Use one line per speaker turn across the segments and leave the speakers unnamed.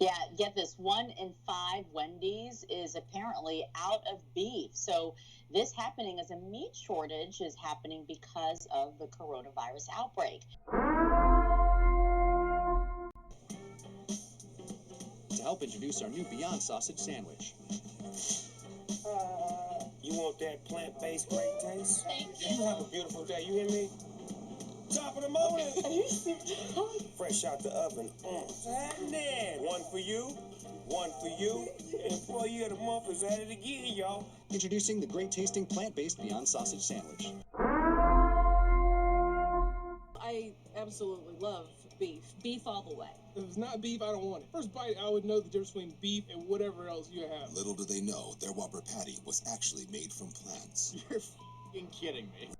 Yeah, get this, 1 in 5 Wendy's is apparently out of beef. So this happening as a meat shortage is happening because of the coronavirus outbreak.
To help introduce our new Beyond Sausage Sandwich.
You want that plant-based great taste?
Thank you.
You have a beautiful day, you hear me? Top of the morning. Fresh out the oven. What's happening? One for you, one for you. Employee of the month is at it again, y'all.
Introducing the great-tasting plant-based Beyond Sausage Sandwich.
I absolutely love beef. Beef all the way.
If it's not beef, I don't want it. First bite, I would know the difference between beef and whatever else you have.
Little do they know, their Whopper patty was actually made from plants.
You're f***ing kidding me.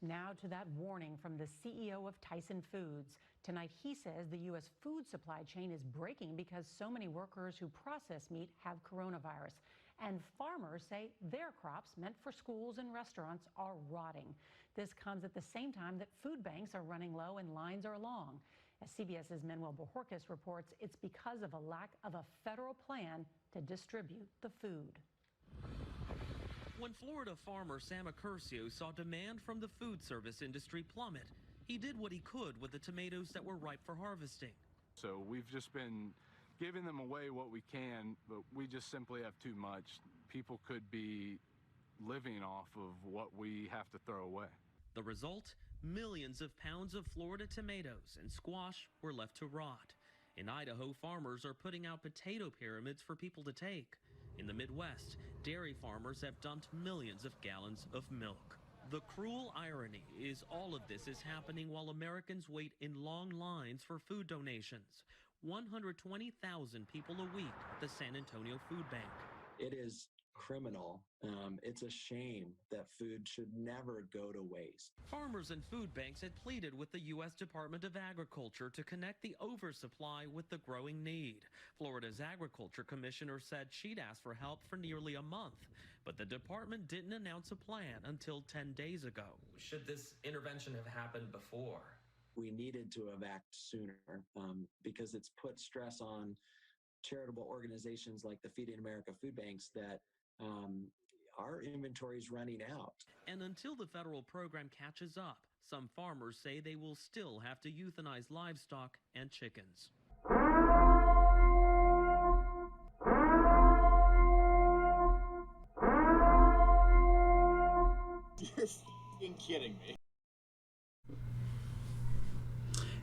Now to that warning from the CEO of Tyson Foods. Tonight, he says the U.S. food supply chain is breaking because so many workers who process meat have coronavirus. And farmers say their crops meant for schools and restaurants are rotting. This comes at the same time that food banks are running low and lines are long. As CBS's Manuel Bojorquez reports, it's because of a lack of a federal plan to distribute the food.
When Florida farmer Sam Accurcio saw demand from the food service industry plummet, he did what he could with the tomatoes that were ripe for harvesting.
So we've just been giving them away what we can, but we just simply have too much. People could be living off of what we have to throw away.
The result? Millions of pounds of Florida tomatoes and squash were left to rot. In Idaho, farmers are putting out potato pyramids for people to take. In the Midwest, dairy farmers have dumped millions of gallons of milk. The cruel irony is all of this is happening while Americans wait in long lines for food donations. 120,000 people a week at the San Antonio Food Bank.
It is criminal. It's a shame that food should never go to waste.
Farmers and food banks had pleaded with the U.S. Department of Agriculture to connect the oversupply with the growing need. Florida's Agriculture Commissioner said she'd asked for help for nearly a month, but the department didn't announce a plan until 10 days ago.
Should this intervention have happened before?
We needed to have acted sooner because it's put stress on charitable organizations like the Feeding America food banks that our inventory is running out.
And until the federal program catches up, some farmers say they will still have to euthanize livestock and chickens.
You're f***ing kidding me.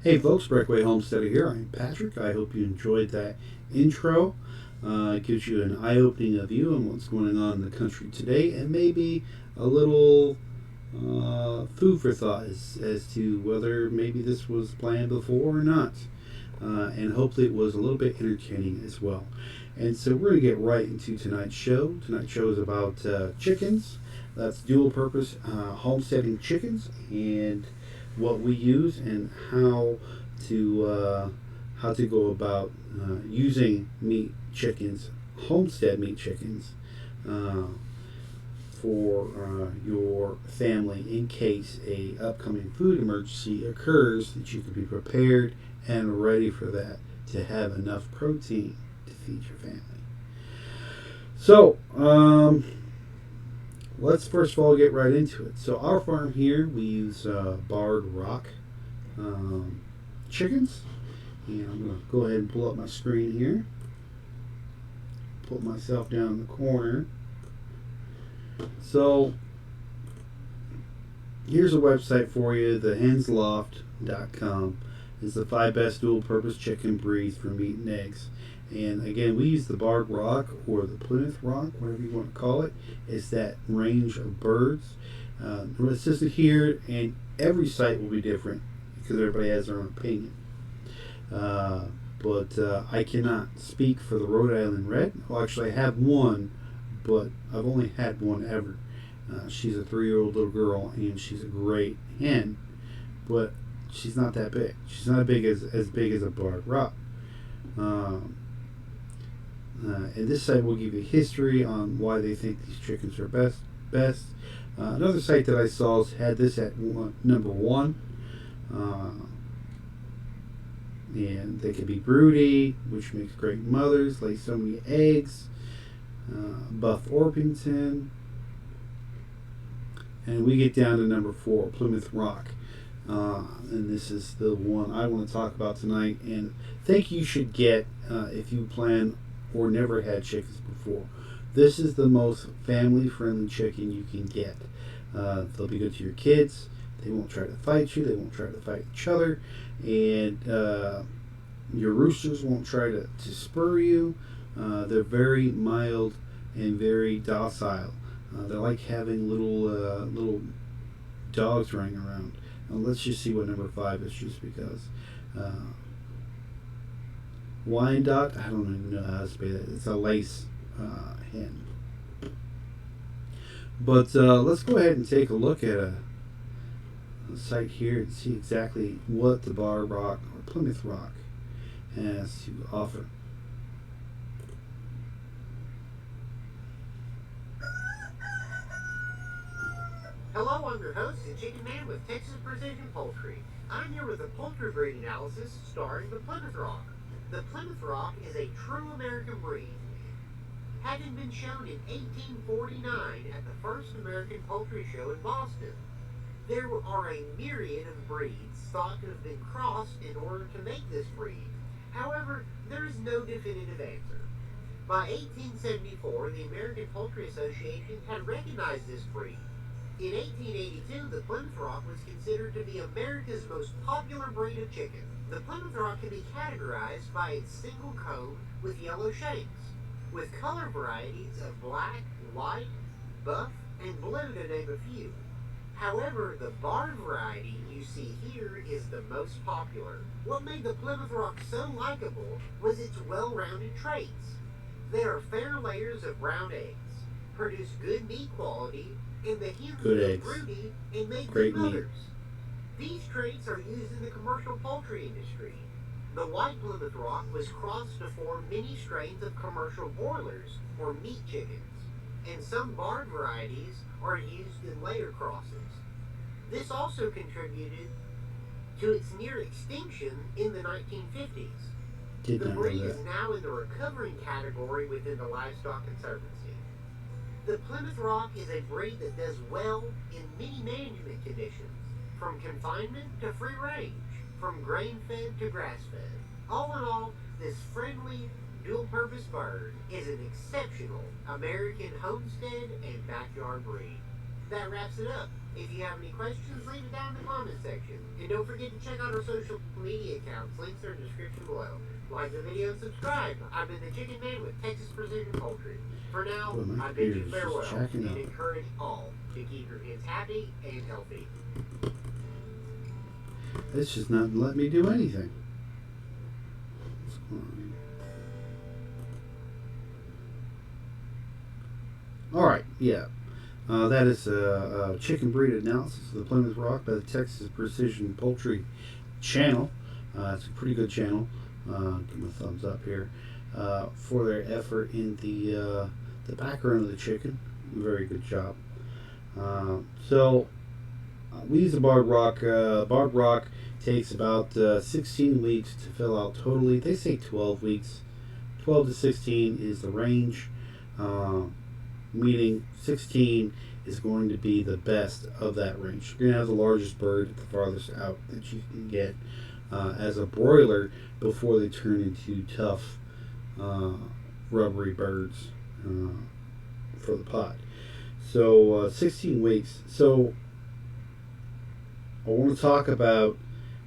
Hey folks, Breakaway Homesteader here. I'm Patrick. I hope you enjoyed that intro. It gives you an eye-opening view on what's going on in the country today, and maybe a little food for thought as to whether maybe this was planned before or not. And hopefully it was a little bit entertaining as well. And so we're going to get right into tonight's show. Tonight's show is about chickens. That's dual-purpose homesteading chickens and what we use and how to go about using meat chickens, homestead meat chickens, for your family in case a upcoming food emergency occurs, that you can be prepared and ready for that to have enough protein to feed your family. So let's first of all get right into it. So our farm here, we use Barred Rock chickens. And I'm going to go ahead and pull up my screen here. Put myself down in the corner. So here's a website for you. thehensloft.com is the 5 best dual-purpose chicken breeds for meat and eggs. And again, we use the Barred Rock or the Plymouth Rock, whatever you want to call it. It's that range of birds. It's listed here, and every site will be different because everybody has their own opinion. But I cannot speak for the Rhode Island Red. Well, actually, I have one, but I've only had one ever. She's a 3-year-old little girl, and she's a great hen, but she's not that big. She's not as big as a Barred Rock. And this site will give you history on why they think these chickens are best. Another site that I saw had this at number 1. And they can be broody, which makes great mothers, lay so many eggs. Buff Orpington. And we get down to number 4, Plymouth Rock. And this is the one I want to talk about tonight and think you should get if you plan or never had chickens before. This is the most family-friendly chicken you can get. They'll be good to your kids. They won't try to fight you. They won't try to fight each other. And your roosters won't try to spur you. They're very mild and very docile. They're like having little dogs running around. Let's just see what number 5 is, just because. Wyandotte, I don't even know how to say that. It's a lace hen. But let's go ahead and take a look at a site here and see exactly what the Bar Rock or Plymouth Rock has to offer.
Hello, I'm your host, the Chicken Man with Texas Precision Poultry. I'm here with a poultry breed analysis starring the Plymouth Rock. The Plymouth Rock is a true American breed, having been shown in 1849 at the first American Poultry Show in Boston. There are a myriad of breeds thought to have been crossed in order to make this breed. However, there is no definitive answer. By 1874, the American Poultry Association had recognized this breed. In 1882, the Plymouth Rock was considered to be America's most popular breed of chicken. The Plymouth Rock can be categorized by its single comb with yellow shanks, with color varieties of black, white, buff, and blue to name a few. However, the barred variety you see here is the most popular. What made the Plymouth Rock so likable was its well-rounded traits. They are fair layers of brown eggs, produce good meat quality, and the hens are broody and make good mothers. These traits are used in the commercial poultry industry. The white Plymouth Rock was crossed to form many strains of commercial broilers or meat chickens, and some barred varieties are used in later crosses. This also contributed to its near extinction in the 1950s. The breed is now in the recovering category within the Livestock Conservancy. The Plymouth Rock is a breed that does well in many management conditions, from confinement to free range, from grain-fed to grass-fed. All in all, this friendly, dual-purpose bird is an exceptional American homestead and backyard breed. That wraps it up. If you have any questions, leave it down in the comment section. And don't forget to check out our social media accounts. Links are in the description below. Like the video and subscribe. I've been the Chicken Man with Texas Precision Poultry. For now, I bid you farewell and encourage all to keep your kids happy and healthy.
It's just not letting me do anything. Alright, yeah. That is a chicken breed analysis of the Plymouth Rock by the Texas Precision Poultry channel. It's a pretty good channel. Give them a thumbs up here for their effort in the background of the chicken. Very good job. We use a barred rock. Barred rock takes about 16 weeks to fill out totally. They say 12 weeks. 12 to 16 is the range, meaning 16 is going to be the best of that range. You're going to have the largest bird at the farthest out that you can get as a broiler before they turn into tough, rubbery birds for the pot. So 16 weeks. So I want to talk about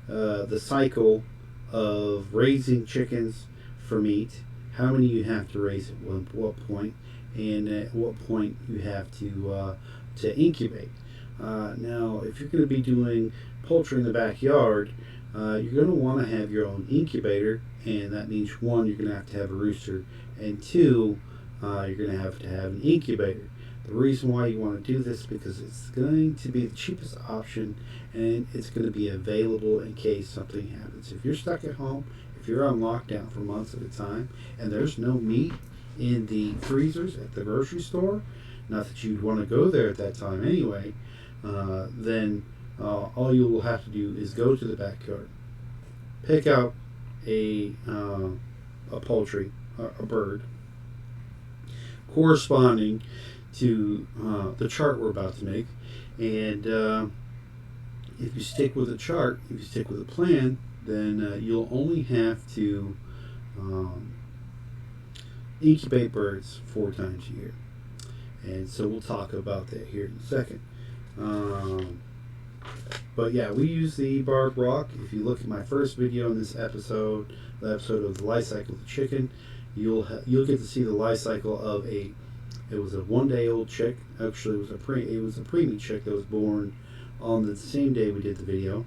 the cycle of raising chickens for meat, how many you have to raise at what point, and at what point you have to incubate. Now, if you're going to be doing poultry in the backyard, you're going to want to have your own incubator, and that means one, you're going to have a rooster, and two, you're going to have an incubator. The reason why you want to do this is because it's going to be the cheapest option, and it's going to be available in case something happens. If you're stuck at home, if you're on lockdown for months at a time, and there's no meat in the freezers at the grocery store, not that you'd want to go there at that time anyway, then all you will have to do is go to the backyard, pick out a poultry, a bird, corresponding to the chart we're about to make. And if you stick with the chart, if you stick with the plan, then you'll only have to incubate birds 4 times a year. And so we'll talk about that here in a second. But yeah, we use the barred rock. If you look at my first video in this episode, the episode of the life cycle of the chicken, you'll get to see the life cycle of it was a 1-day-old chick. Actually, it was a preemie chick that was born on the same day we did the video.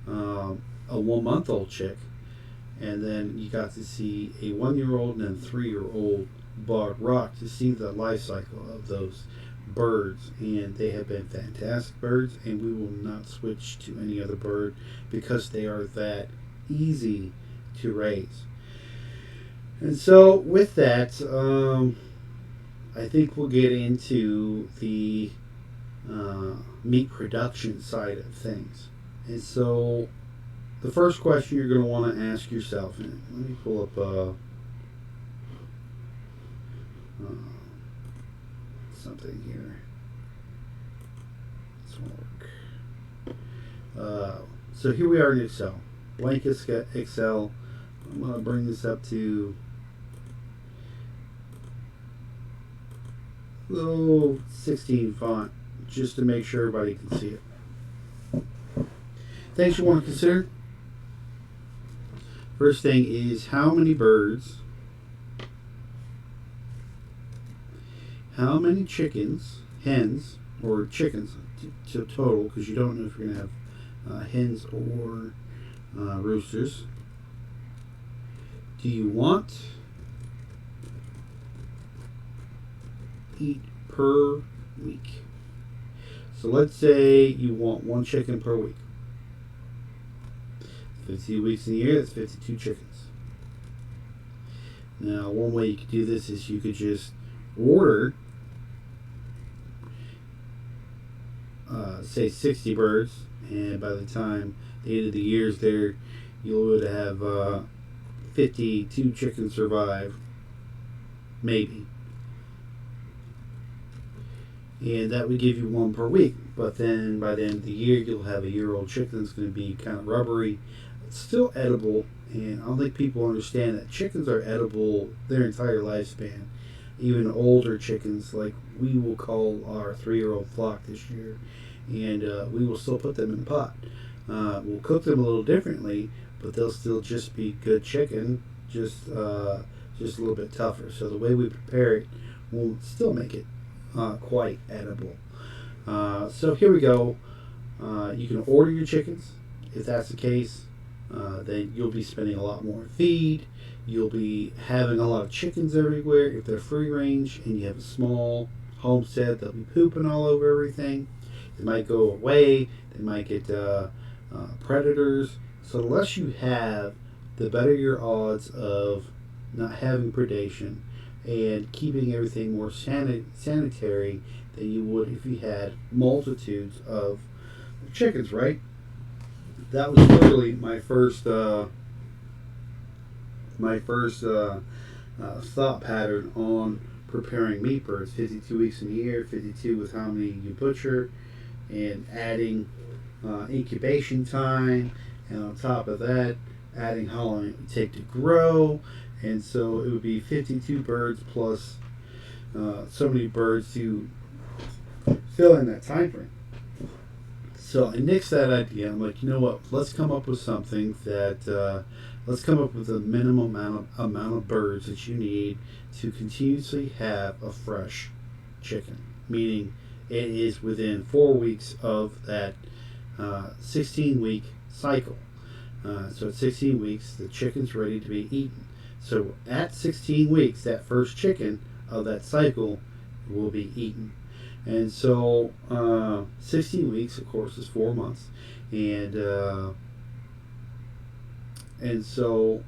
A 1-month-old chick, and then you got to see a 1-year-old and then 3-year-old barred rock to see the life cycle of those birds. And they have been fantastic birds, and we will not switch to any other bird because they are that easy to raise. And so with that, I think we'll get into the meat production side of things. And so the first question you're going to want to ask yourself, and let me pull up something here. This won't work. So here we are in Excel. Blank Excel. I'm going to bring this up to 16 font just to make sure everybody can see it. Things you want to consider. First thing is how many birds, how many chickens, hens, or chickens to total, because you don't know if you're going to have hens or roosters, do you want eat per week? So let's say you want 1 chicken per week. 52 weeks in a year, that's 52 chickens. Now, one way you could do this is you could just order, say 60 birds, and by the time the end of the year is there, you would have 52 chickens survive, maybe. And that would give you 1 per week. But then by the end of the year, you'll have a year-old chicken that's going to be kind of rubbery. It's still edible, and I don't think people understand that chickens are edible their entire lifespan. Even older chickens, like we will call our 3-year-old flock this year, and we will still put them in the pot. We'll cook them a little differently, but they'll still just be good chicken, just a little bit tougher. So the way we prepare it will still make it quite edible. So here we go. You can order your chickens. If that's the case, then you'll be spending a lot more feed. You'll be having a lot of chickens everywhere. If they're free range and you have a small homestead, they'll be pooping all over everything. They might go away. They might get predators. So the less you have, the better your odds of not having predation and keeping everything more sanitary than you would if you had multitudes of chickens, right? That was literally my first thought pattern on preparing meat birds. 52 weeks in a year, 52 with how many you butcher, and adding incubation time, and on top of that, adding how long it would take to grow. And so it would be 52 birds plus so many birds to fill in that time frame. So I nixed that idea. I'm like, you know what? Let's come up with something that, let's come up with a minimum amount of birds that you need to continuously have a fresh chicken. Meaning it is within 4 weeks of that 16-week cycle. So at 16 weeks, the chicken's ready to be eaten. So at 16 weeks, that first chicken of that cycle will be eaten. And so 16 weeks, of course, is 4 months. And so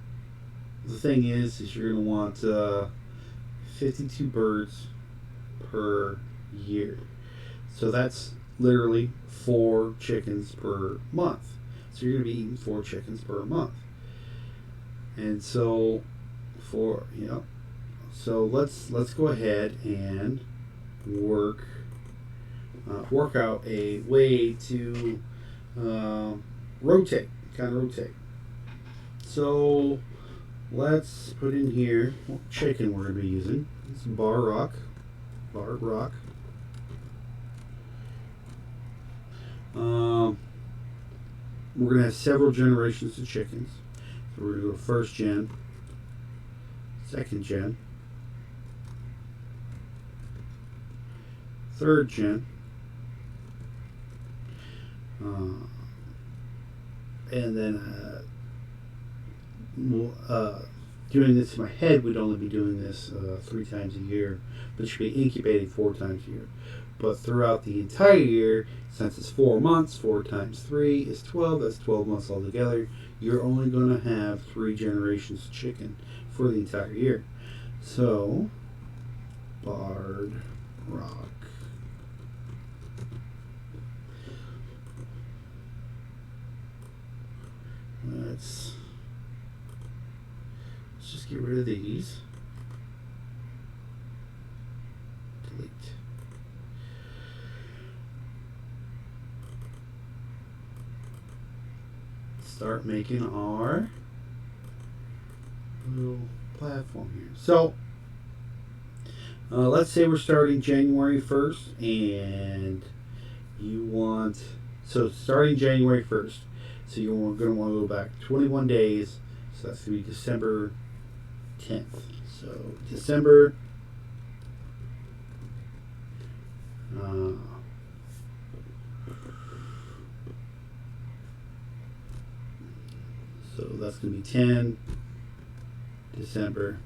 the thing is you're going to want 52 birds per year. So that's literally 4 chickens per month. So you're going to be eating 4 chickens per month. And so so let's go ahead and work out a way to rotate, kind of rotate. So let's put in here what chicken we're going to be using. It's barred rock. We're going to have several generations of chickens. So we're going to go first gen, second gen, third gen, and then doing this in my head, we'd only be doing this 3 times a year, but it should be incubating 4 times a year. But throughout the entire year, since it's 4 months, 4 times 3 is 12. That's 12 months altogether. You're only going to have 3 generations of chicken for the entire year. So, barred rock. Let's just get rid of these. Delete. Start making our little platform here. So let's say we're starting January 1st and you want, so starting January 1st, so you're going to want to go back 21 days, so that's going to be December 10th. So December so that's going to be 10 December.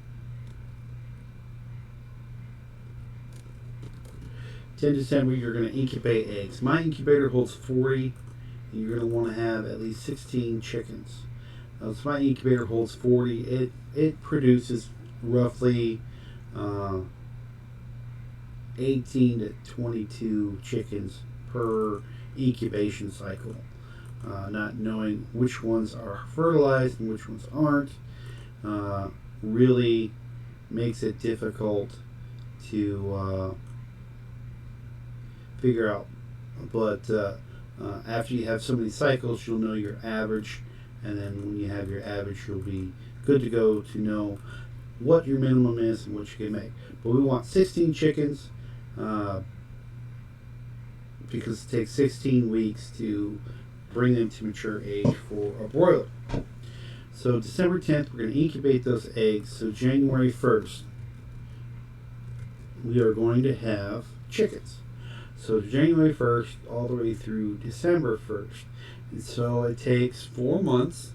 10 December, you're going to incubate eggs. My incubator holds 40, and you're going to want to have at least 16 chickens. So my incubator holds 40. It produces roughly 18 to 22 chickens per incubation cycle. Not knowing which ones are fertilized and which ones aren't really makes it difficult to figure out. But after you have so many cycles, you'll know your average, and then when you have your average, you'll be good to go to know what your minimum is and what you can make. But we want 16 chickens because it takes 16 weeks to bring them to mature age for a broiler. So December 10th, we're going to incubate those eggs. So January 1st, we are going to have chickens. So January 1st all the way through December 1st. And so it takes 4 months.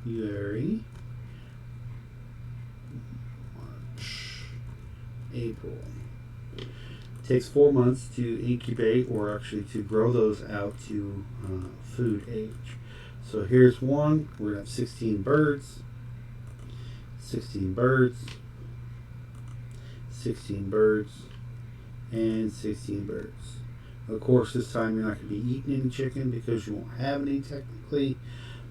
February, March, April. It takes 4 months to incubate, or actually to grow those out to food age. So here's one. We're going to have 16 birds, 16 birds, 16 birds, and 16 birds. Of course, this time you're not going to be eating any chicken because you won't have any technically,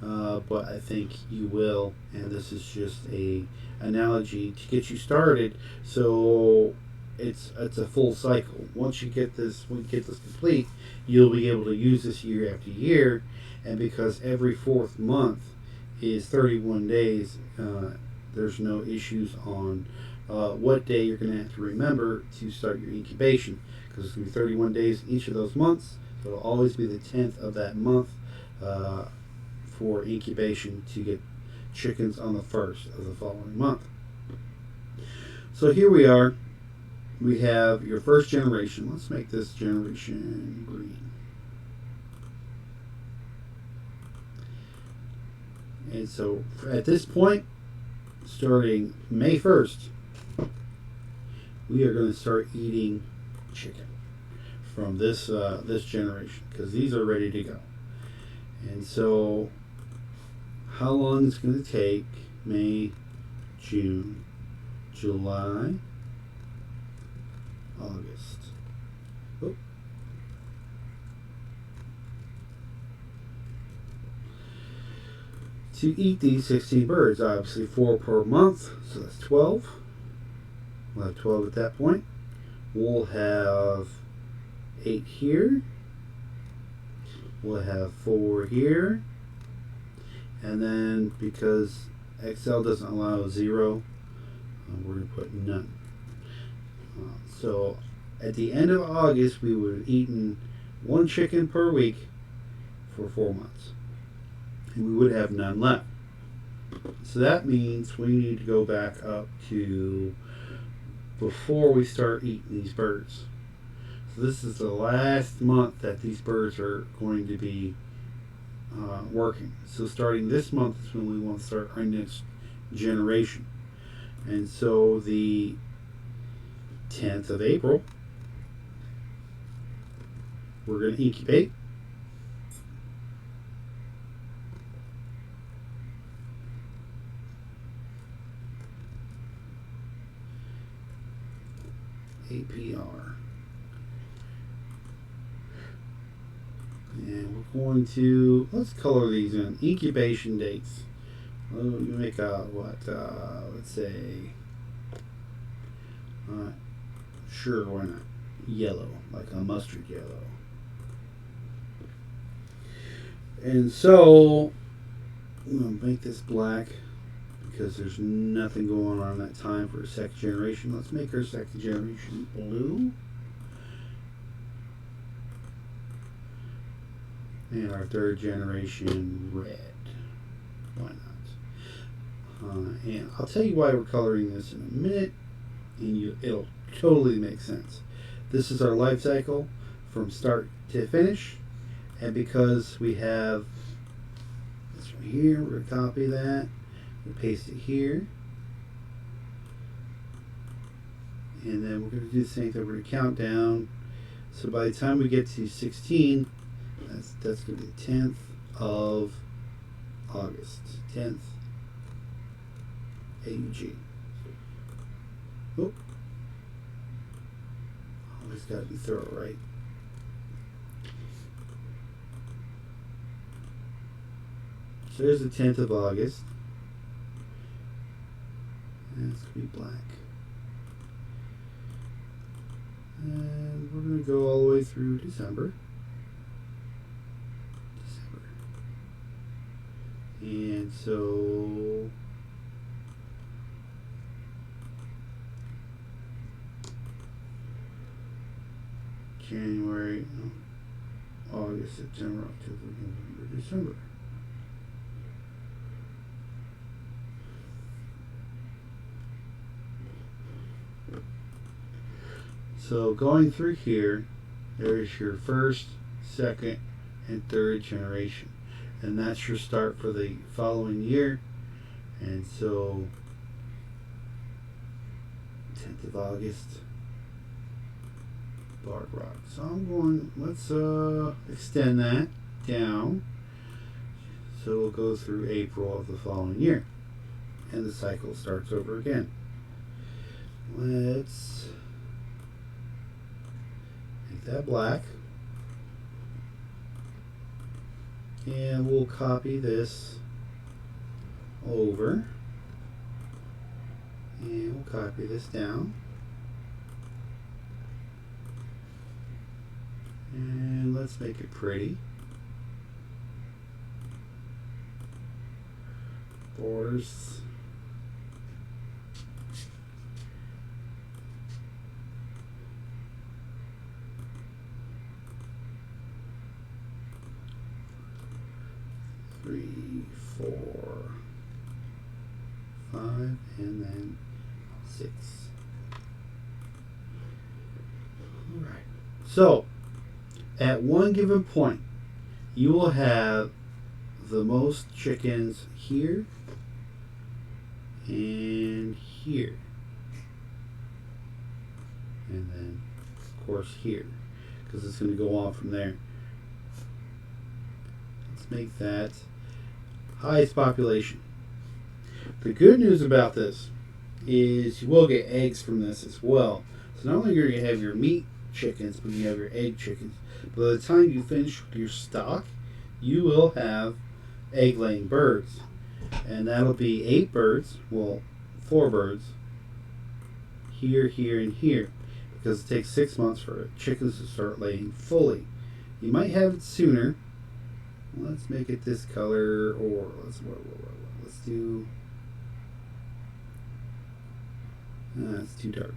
but I think you will, and this is just a analogy to get you started. So it's a full cycle. Once you get this complete, you'll be able to use this year after year, and because every 4th month is 31 days, there's no issues on what day you're going to have to remember to start your incubation, because it's going to be 31 days each of those months. So it'll always be the 10th of that month for incubation to get chickens on the 1st of the following month. So here we are. We have your first generation. Let's make this generation green. And so at this point, starting May 1st, we are going to start eating chicken from this this generation, because these are ready to go. And so how long it's going to take: May, June, July, August. to eat these 16 birds. Obviously 4 per month, so that's 12. We'll have 12 at that point. We'll have 8 here. We'll have 4 here. And then because Excel doesn't allow 0, we're going to put none. So at the end of August, we would have eaten 1 chicken per week for 4 months. And we would have none left. So that means we need to go back up to before we start eating these birds. So this is the last month that these birds are going to be working. So starting this month is when we want to start our next generation. And so the 10th of April, we're going to incubate. APR. And we're going to, let's color these in. Incubation dates. Well, you make a, let's say, sure, why not? Yellow, like a mustard yellow. And so, I'm going to make this black because there's nothing going on that time for a second generation. Let's make our second generation blue. And our third generation red. Why not? And I'll tell you why we're coloring this in a minute, and it'll totally make sense. This is our life cycle from start to finish, and because we have this right here, we're going to copy that and paste it here. And then we're going to do the same thing. We're going to count down. So by the time we get to 16, that's going to be the 10th of August. 10th AUG. Oh. Always got to be thorough, right? So there's the 10th of August. And it's going to be black. And we're going to go all the way through December. And so January, August, September, October, November, December. So going through here, there's your first, second, and third generation. And that's your start for the following year. And so 10th of August, Barred Rock. So I'm going, let's extend that down. So we'll go through April of the following year. And the cycle starts over again. Let's make that black. And we'll copy this over. And we'll copy this down. And let's make it pretty. Borders. Three, 4, 5, and then 6. All right. So, at one given point, you will have the most chickens here and here. And then, of course, here, because it's going to go on from there. Let's make that highest population. The good news about this is you will get eggs from this as well. So not only are you going to have your meat chickens, but you have your egg chickens. By the time you finish with your stock, you will have egg-laying birds. And that'll be 8 birds, well, 4 birds, here, here, and here, because it takes 6 months for chickens to start laying fully. You might have it sooner. Let's make it this color, or let's do. It's too dark.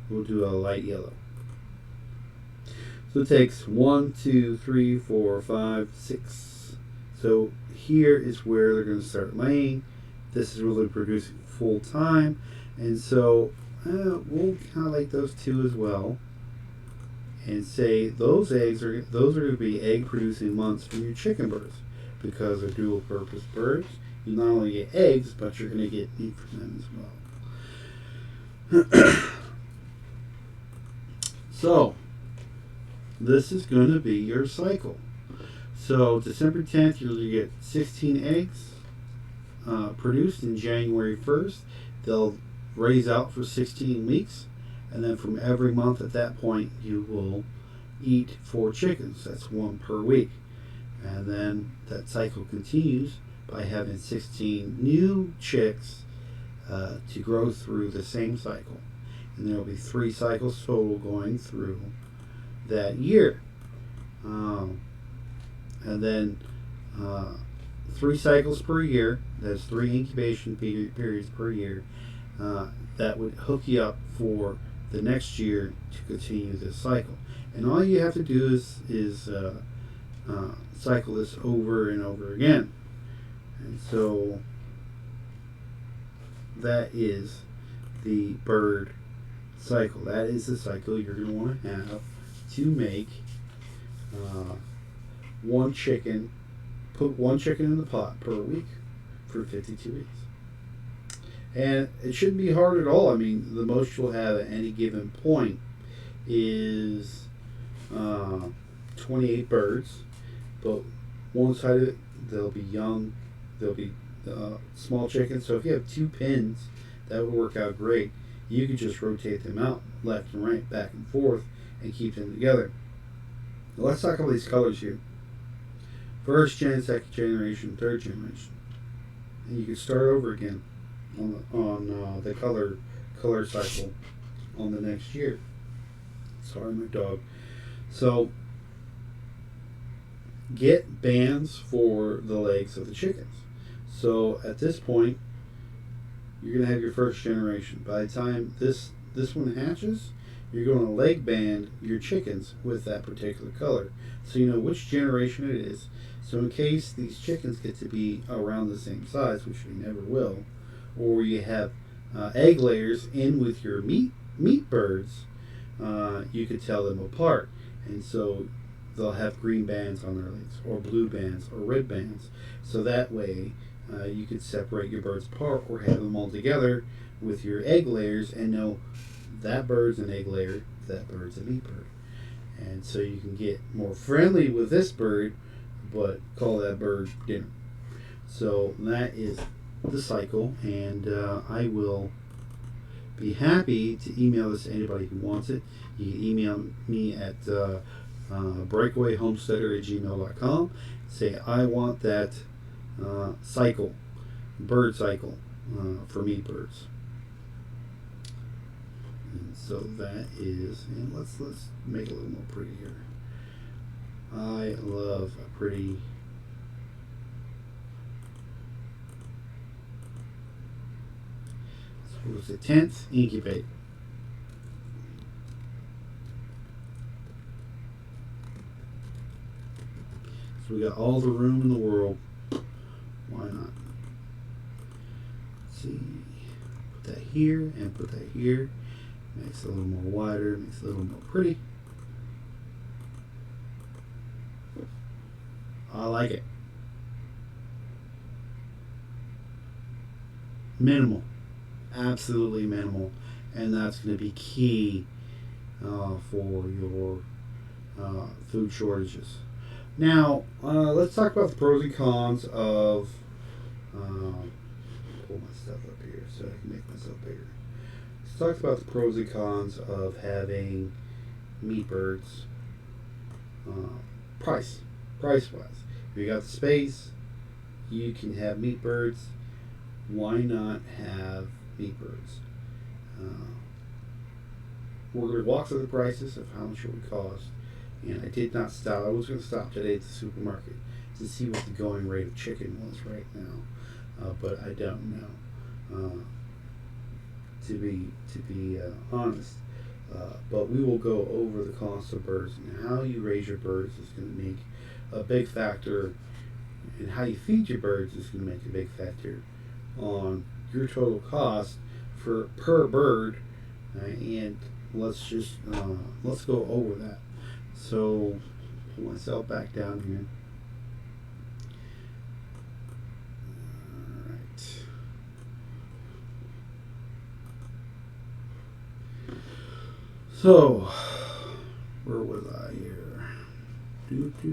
We'll do a light yellow. So it takes 1, 2, 3, 4, 5, 6. So here is where they're going to start laying. This is really producing full time, and so we'll highlight those 2 as well, and say those are going to be egg producing months for your chicken birds, because they're dual purpose birds. You not only get eggs, but you're going to get meat from them as well. So this is going to be your cycle. So December 10th, you'll get 16 eggs produced, in January 1st. They'll raise out for 16 weeks, and then from every month at that point, you will eat 4 chickens. That's 1 per week. And then that cycle continues by having 16 new chicks to grow through the same cycle. And there will be 3 cycles total going through that year. And then 3 cycles per year. That's 3 incubation periods per year. That would hook you up for the next year to continue this cycle. And all you have to do is cycle this over and over again. And so that is the bird cycle. That is the cycle you're going to want to have to make 1 chicken. Put 1 chicken in the pot per week for 52 weeks. And it shouldn't be hard at all. I mean, the most you'll have at any given point is 28 birds, but one side of it, they'll be young, they'll be small chickens. So if you have 2 pins, that would work out great. You can just rotate them out left and right, back and forth, and keep them together. Now let's talk about these colors here. 1st gen, 2nd generation, 3rd generation, and you can start over again on the color cycle on the next year. Sorry, my dog. So get bands for the legs of the chickens. So at this point, you're going to have your 1st generation. By the time this one hatches, you're going to leg band your chickens with that particular color, so you know which generation it is. So in case these chickens get to be around the same size, which they never will, or you have egg layers in with your meat birds, you could tell them apart. And so they'll have green bands on their legs, or blue bands, or red bands. So that way you could separate your birds apart, or have them all together with your egg layers and know that bird's an egg layer, that bird's a meat bird. And so you can get more friendly with this bird, but call that bird dinner. So that is the cycle, and I will be happy to email this to anybody who wants it. You can email me at breakawayhomesteader@gmail.com. Say, I want that cycle, bird cycle, for meat birds. And so that is, and let's make it a little more pretty here. I love a pretty It was the 10th incubate. So we got all the room in the world. Why not? Let's see. Put that here and put that here. Makes it a little more wider, makes it a little more pretty. I like it. Minimal. Absolutely minimal. And that's going to be key for your food shortages. Now, let's talk about the pros and cons of pull my stuff up here so I can make myself bigger. Let's talk about the pros and cons of having meat birds. Price wise. If you got the space, you can have meat birds. Why not have meat birds? We're going to walk through the prices of how much it would cost. And I did not stop. I was going to stop today at the supermarket to see what the going rate of chicken was right now, but I don't know. To be honest, but we will go over the cost of birds and how you raise your birds is going to make a big factor, and how you feed your birds is going to make a big factor on your total cost for per bird, and let's go over that. So pull myself back down here. All right. So where was I here? That's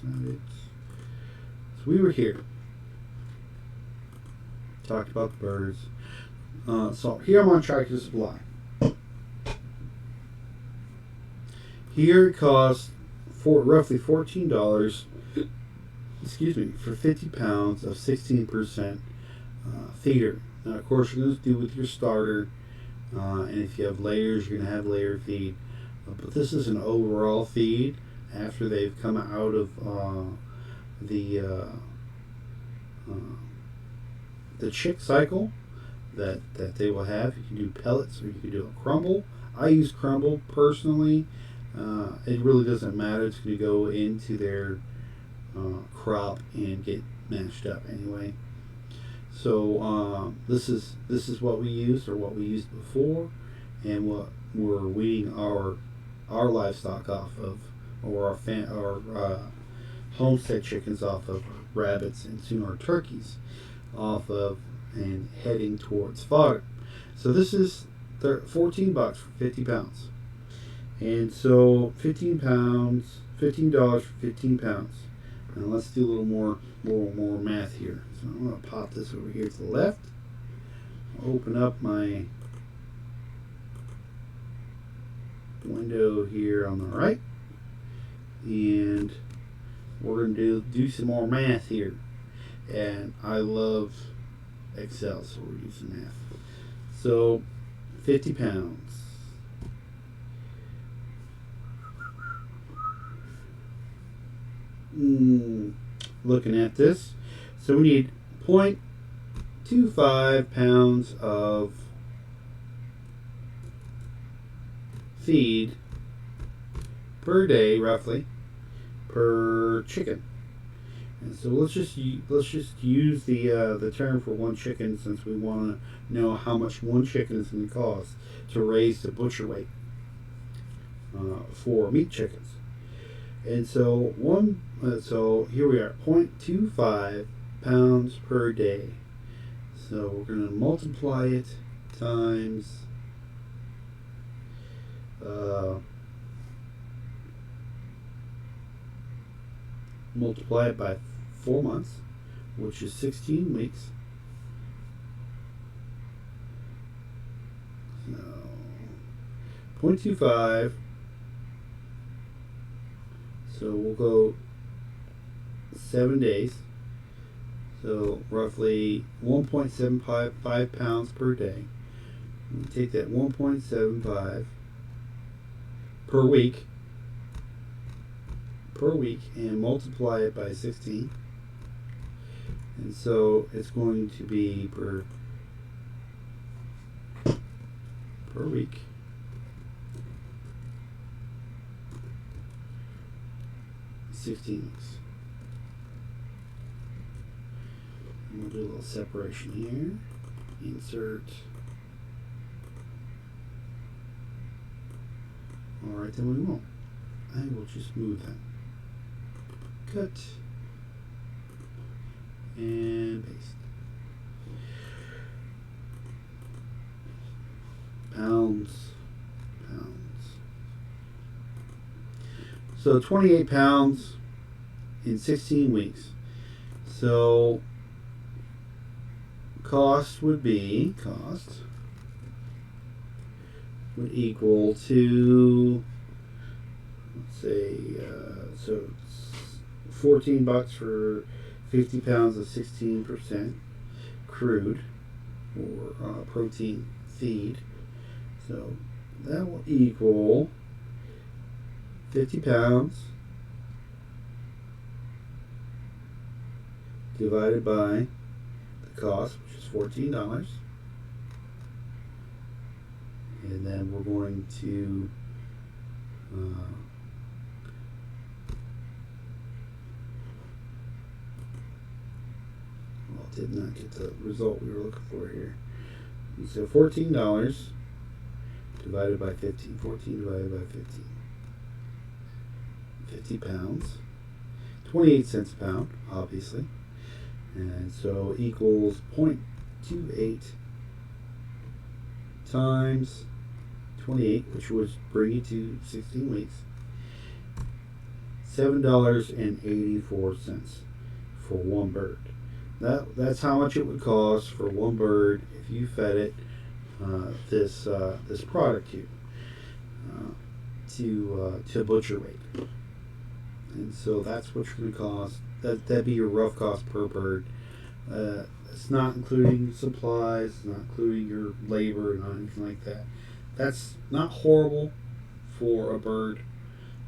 not it. So we were here. Talked about the birds. So here I'm on Tractor Supply. Here it costs roughly $14. Excuse me, for 50 pounds of 16% feeder. Now, of course, you're going to do with your starter, and if you have layers, you're going to have layer feed. But this is an overall feed after they've come out of the chick cycle that they will have. You can do pellets or you can do a crumble. I use crumble personally. It really doesn't matter. It's going to go into their crop and get mashed up anyway. So this is what we used, or what we used before, and what we're weaning our livestock off of, or our homestead chickens off of, rabbits, and soon our turkeys off of, and heading towards fodder. So this is $14 for 50 pounds. And so $15 for 15 pounds. Now let's do a little more math here. So I'm going to pop this over here to the left. Open up my window here on the right. And we're going to do some more math here. And I love Excel, so we're using math. So 50 pounds. Looking at this, so we need 0.25 pounds of feed per day, roughly, per chicken. And so let's just use the term for one chicken, since we want to know how much one chicken is going to cost to raise the butcher weight for meat chickens. And so so here we are, 0.25 pounds per day. So we're going to multiply it times multiply it by 4 months, which is 16 weeks. So 0.25. So we'll go 7 days. So roughly 1.75 pounds per day. We'll take that 1.75 per week and multiply it by 16. And so it's going to be per week. $16. We'll do a little separation here. Insert. Alright, then we won't. I will just move that. Cut. And paste. Pounds. So 28 pounds in 16 weeks. So cost would equal to, let's say, so $14 for 50 pounds of 16% crude or protein feed. So that will equal 50 pounds divided by the cost, which is $14. And then we're going to did not get the result we were looking for here. So $14 divided by 15. 14 divided by 15. 50 pounds. 28 cents a pound, obviously. And so equals 0.28 times 28, which would bring you to 16 weeks. $7.84 for one bird. That's how much it would cost for one bird if you fed it this product here to butcher weight. And so that's what you're going to cost. That'd be your rough cost per bird. It's not including supplies, not including your labor, not anything like that. That's not horrible for a bird.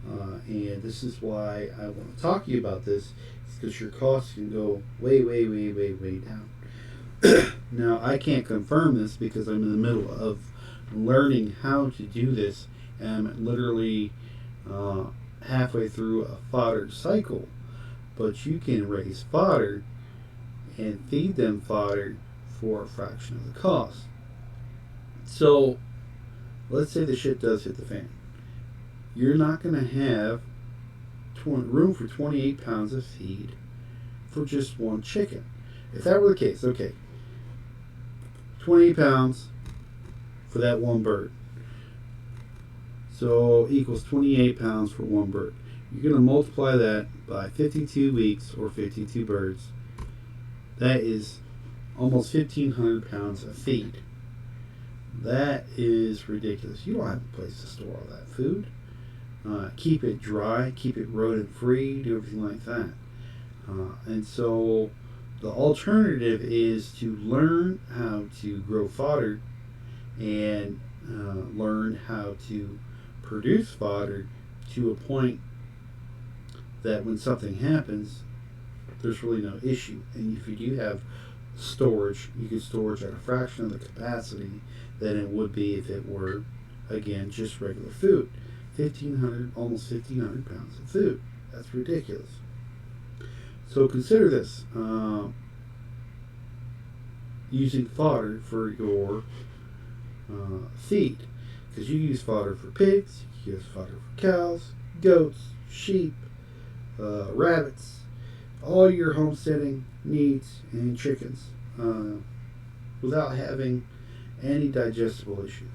And this is why I want to talk to you about this. Because your costs can go way, way, way, way, way down. Now, I can't confirm this because I'm in the middle of learning how to do this, and I'm literally halfway through a fodder cycle. But you can raise fodder and feed them fodder for a fraction of the cost. So, let's say the shit does hit the fan. You're not going to have room for 28 pounds of feed for just one chicken. If that were the case, okay, 28 pounds for that one bird. So equals 28 pounds for one bird. You're going to multiply that by 52 weeks or 52 birds. That is almost 1,500 pounds of feed. That is ridiculous. You don't have a place to store all that food. Keep it dry, keep it rodent free, do everything like that. And so the alternative is to learn how to grow fodder and learn how to produce fodder to a point that when something happens, there's really no issue. And if you do have storage, you can storage at a fraction of the capacity than it would be if it were, again, just regular food. 1,500, almost 1,500 pounds of food. That's ridiculous. So consider this. Using fodder for your feed. Because you use fodder for pigs, you use fodder for cows, goats, sheep, rabbits, all your homesteading needs, and chickens without having any digestible issues.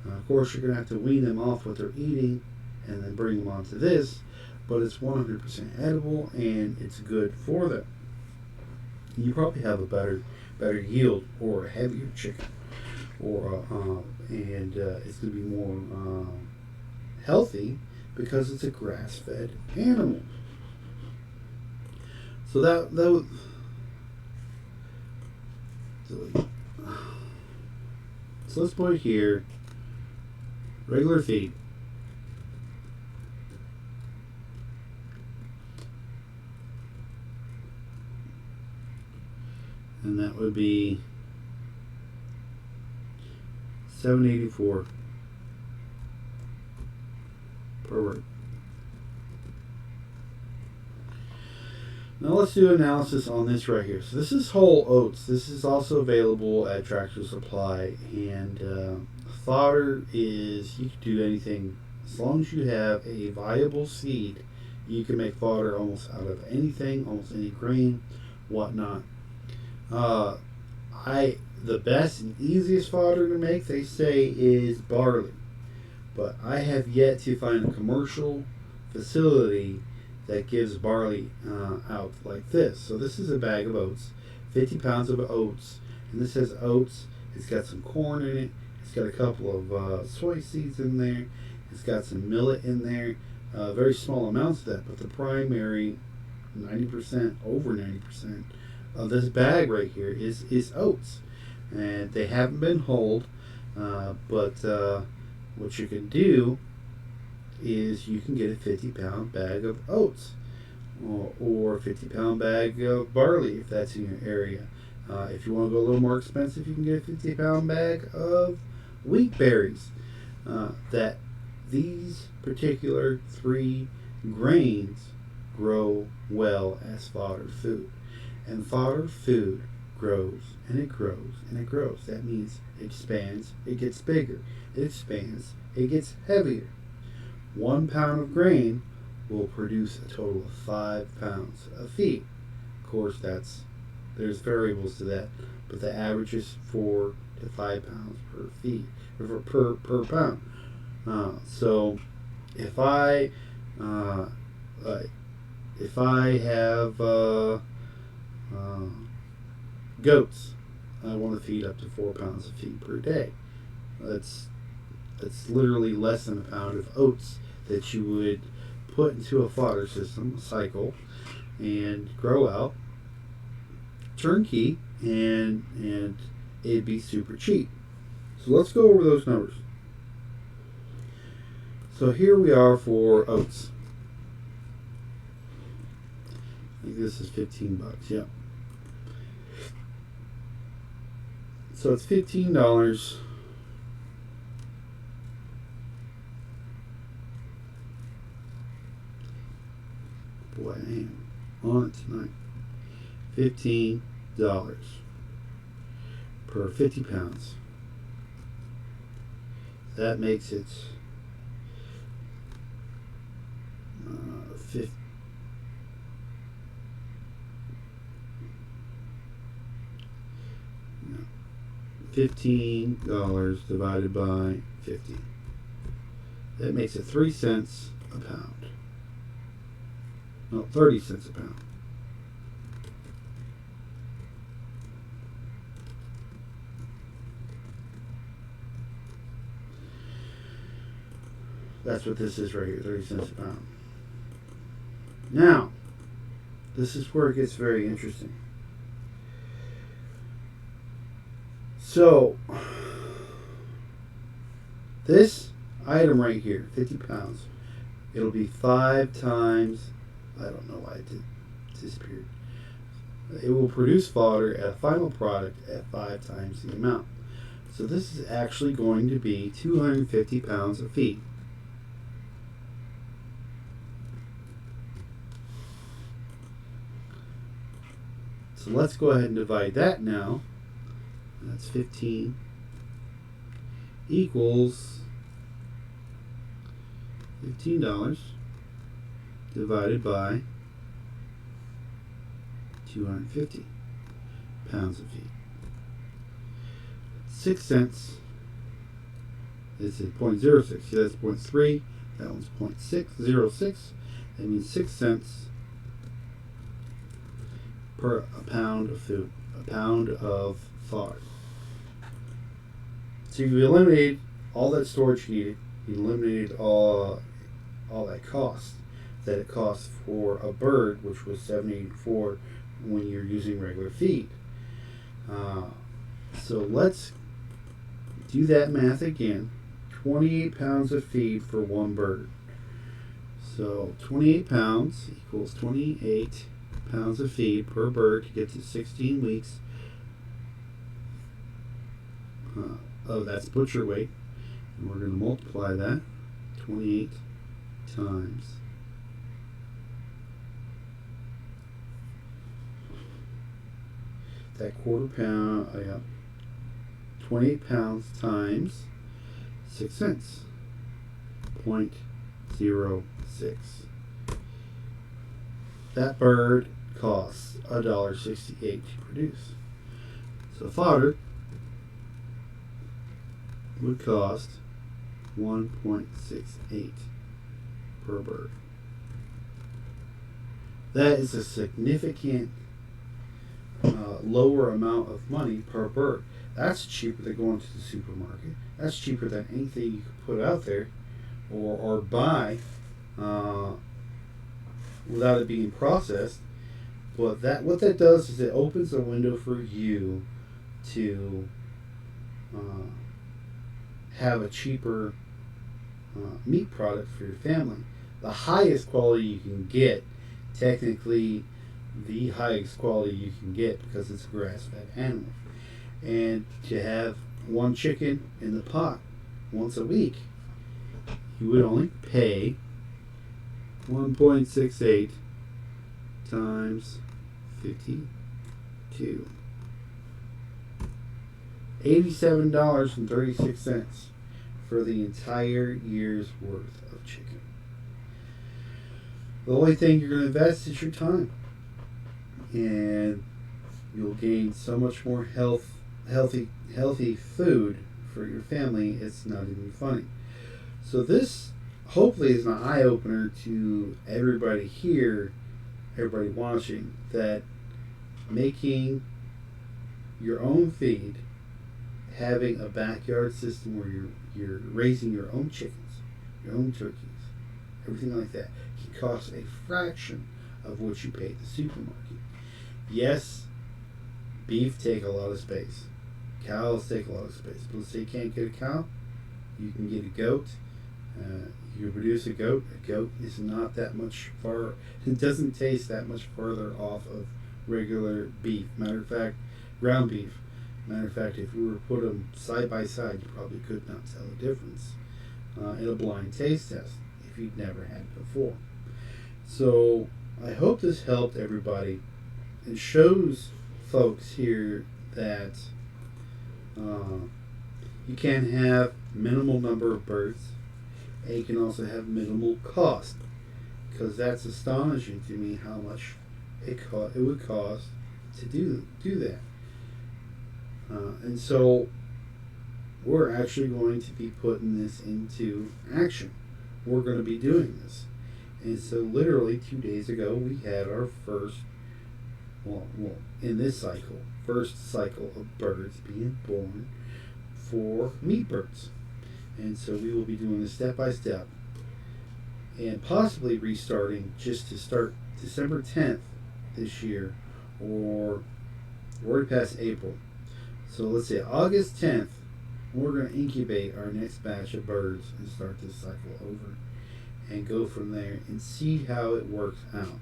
Of course, you're going to have to wean them off what they're eating and then bring them onto this, but it's 100% edible and it's good for them. You probably have a better yield or a heavier chicken, or and it's going to be more healthy because it's a grass-fed animal. So that would, so let's put it here. Regular feed. And that would be $7.84 per word. Now let's do an analysis on this right here. So this is whole oats. This is also available at Tractor Supply, and fodder is, you can do anything as long as you have a viable seed. You can make fodder almost out of anything, almost any grain, whatnot. The best and easiest fodder to make, they say, is barley, but I have yet to find a commercial facility that gives barley out like this. So this is a bag of oats, 50 pounds of oats, and this says oats. It's got some corn in it. It's got a couple of soy seeds in there. It's got some millet in there. Very small amounts of that, but the primary 90%, over 90% of this bag right here is oats. And they haven't been hulled, but what you can do is you can get a 50-pound bag of oats or a 50-pound bag of barley if that's in your area. If you want to go a little more expensive, you can get a 50-pound bag of wheat berries. That these particular three grains grow well as fodder food. And fodder food grows and it grows and it grows. That means it expands, it gets bigger. It expands, it gets heavier. 1 pound of grain will produce a total of 5 pounds of feed. Of course, there's variables to that, but the average is 4 to 5 pounds per feed per pound. So if I have goats, I want to feed up to 4 pounds of feed per day. That's literally less than a pound of oats that you would put into a fodder system, cycle, and grow out turnkey, and it'd be super cheap. So let's go over those numbers. So here we are for oats. I think this is $15. Yeah. So it's $15. Boy, I am on it tonight. $15 per 50 pounds. That makes it 15 divided by 50. That makes it 3 cents a pound. No, 30 cents a pound. That's what this is right here, 30 cents a pound. Now, this is where it gets very interesting. So, this item right here, 50 pounds, it'll be 5 times, I don't know why it disappeared. It will produce fodder at a final product at 5 times the amount. So this is actually going to be 250 pounds of feed. So let's go ahead and divide that now. That's 15 equals $15 divided by 250 pounds of feed. 6 cents. This is 0.06. See, that's 0.3. That one's 0.606. That means 6 cents per a pound of food, a pound of fodder. So you eliminated all that storage you needed. You eliminated all that cost that it costs for a bird, which was $7.84 when you're using regular feed. So let's do that math again. 28 pounds of feed for one bird. So 28 pounds equals 28 pounds of feed per bird to get to 16 weeks. That's butcher weight. And we're going to multiply that 28 times that quarter pound, 28 pounds times 6 cents, 0.06. That bird costs $1.68 to produce. So fodder would cost $1.68 per bird. That is a significant lower amount of money per bird. That's cheaper than going to the supermarket. That's cheaper than anything you could put out there or buy without it being processed. But what that does is it opens a window for you to have a cheaper meat product for your family. The highest quality you can get, technically the highest quality you can get because it's a grass-fed animal. And to have one chicken in the pot once a week, you would only pay 1.68 times 52. $87.36 for the entire year's worth of chicken. The only thing you're going to invest is your time. And you'll gain so much more healthy food for your family, it's not even funny. So this hopefully is an eye-opener to everybody here, everybody watching, that making your own feed, having a backyard system where you're raising your own chickens, your own turkeys, everything like that, can cost a fraction of what you pay at the supermarket. Yes, beef take a lot of space. Cows take a lot of space. But let's say you can't get a cow, you can get a goat. You produce a goat. A goat is not that much far. It doesn't taste that much farther off of regular beef. Matter of fact, ground beef. Matter of fact, if we were to put them side by side, you probably could not tell the difference in a blind taste test if you'd never had it before. So I hope this helped everybody and shows folks here that you can have minimal number of birds, and you can also have minimal cost, because that's astonishing to me how much it would cost to do that. And so we're actually going to be putting this into action. We're going to be doing this. And so literally 2 days ago we had our first, in this cycle, first cycle of birds being born for meat birds. And so we will be doing this step by step and possibly restarting just to start December 10th this year, or we're past April. So let's say August 10th, we're going to incubate our next batch of birds and start this cycle over and go from there and see how it works out.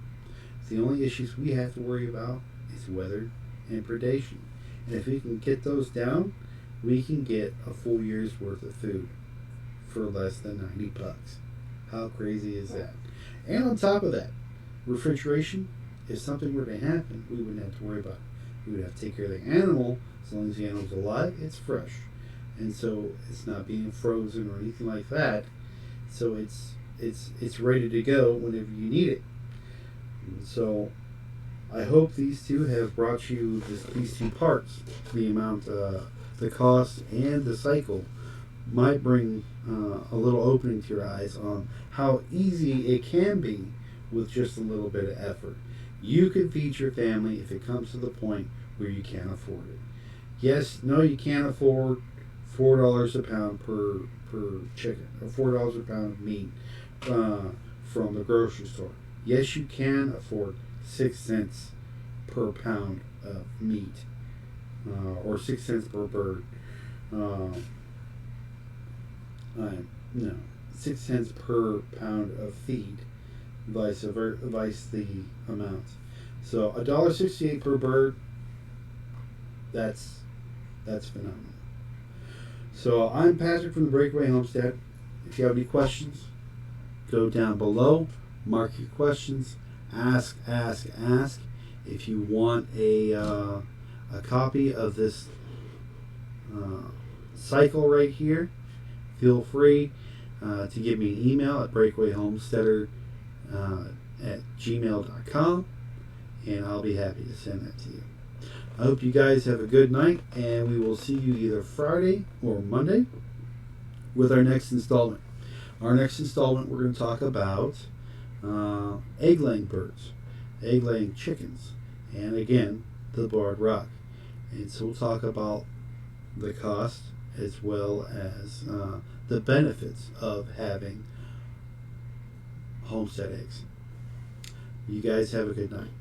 The only issues we have to worry about is weather and predation. And if we can get those down, we can get a full year's worth of food for less than $90. How crazy is that? And on top of that, refrigeration, if something were to happen, we wouldn't have to worry about it. We would have to take care of the animal. As long as the animal's alive, it's fresh. And so it's not being frozen or anything like that. So it's ready to go whenever you need it. And so I hope these two have brought you these two parts, the amount, the cost and the cycle, might bring a little opening to your eyes on how easy it can be with just a little bit of effort. You can feed your family if it comes to the point where you can't afford it. Yes, no, you can't afford $4 a pound per chicken, or $4 a pound of meat from the grocery store. Yes, you can afford 6 cents per pound of meat, or 6 cents per bird. No, 6 cents per pound of feed, vice the amount. So $1.68 per bird. That's phenomenal. So I'm Patrick from the Breakaway Homestead. If you have any questions, go down below, mark your questions, ask. If you want a copy of this cycle right here, feel free to give me an email at breakawayhomesteader at gmail.com, and I'll be happy to send that to you. I hope you guys have a good night, and we will see you either Friday or Monday with our next installment. Our next installment, we're going to talk about egg-laying birds, egg-laying chickens, and again, the barred rock. And so we'll talk about the cost as well as the benefits of having homestead eggs. You guys have a good night.